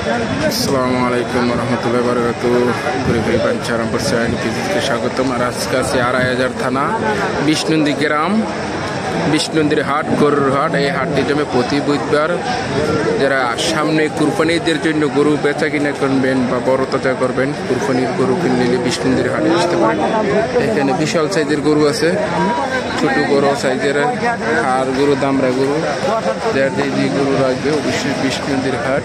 আসসালামুআলাইকুম রহমতুল্লাহ বরকাত ঘুরে পাঞ্চারামপুর কে স্বাগতম। আর আজকে আছে আড়াইহাজার থানা বিষ্ণুন্দি গ্রাম বিষ্ণুন্দির হাট, গরুর হাট। এই হাটটি জমে প্রতি বুধবার। যারা সামনে কুরবানিদের জন্য গরু বেচা কিনা করবেন বা বড় তাজা করবেন, কুরবানির গরু কিনলে বিষ্ণুন্দির হাটে আসতে পারেন। এখানে বিশাল সাইজের গরু আছে, ছোট বড় সাইজের আর গরু, দামরা গরু। যার যে গরু রাখবে অবশ্যই বিষ্ণুন্দির হাট,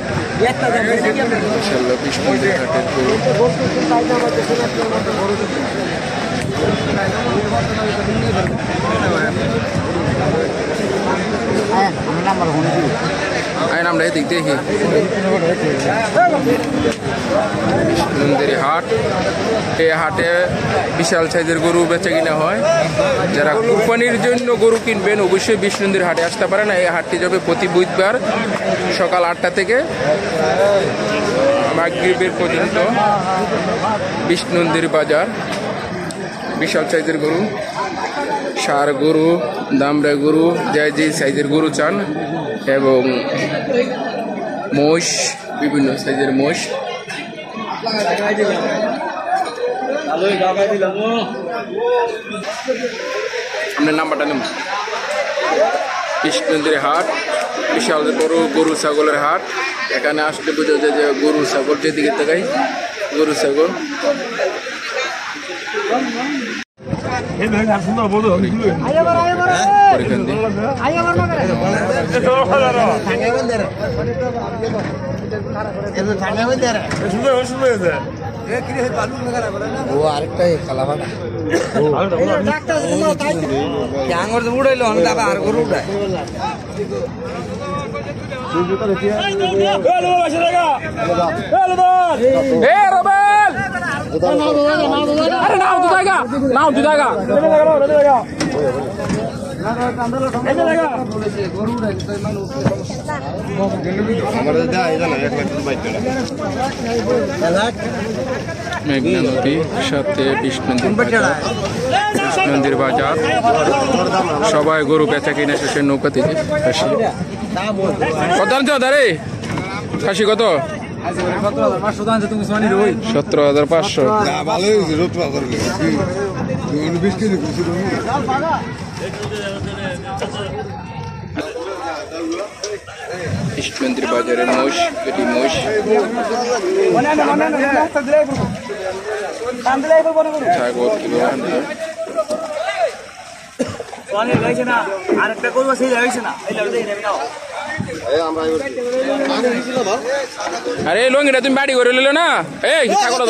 ইনশাআল্লাহ বিষ্ণুন্দির হাটের গরু। আমরা এদিক দেখি বিষ্ণুন্দির হাট। এই হাটে বিশাল সাইজের গরু বেচা কিনা হয়। যারা কুরবানির জন্য গরু কিনবেন অবশ্যই বিষ্ণুন্দির হাটে আসতে পারেন। এই হাটটি যাবে প্রতি বুধবার সকাল 8টা থেকে মাগরিবের পর্যন্ত। বিষ্ণুন্দির বাজার, বিশাল সাইজের গরু, ষাঁড় গরু, দামড়া গরু, যে যে সাইজের গরু চান, এবং মোষ, বিভিন্ন সাইজের মোষ। আপনার নাম্বারটা নেব। বিষ্ণুন্দির হাট, বিশাল বড় গরু ছাগলের হাট। এখানে আসলে বোঝা যায় যে গরু ছাগল যেদিকে তাকাই গরু ছাগল। উড়াইলো আর গরু উঠায় মেঘনা নদী, সাথে বিষ্ণুন্দির বাজার। সবাই গরু বেচা কিনে শেষে নৌকা থেকে খাসি। কত আনছো দাঁড়ে খাসি? কত? 17,500। বিষ্ণুন্দির বাজারের মোষ, এটি মোষ। ছাগল কিলো আরে লঙ্গিটা তুমি বাড়ি করে নিলে না। এই ছাগল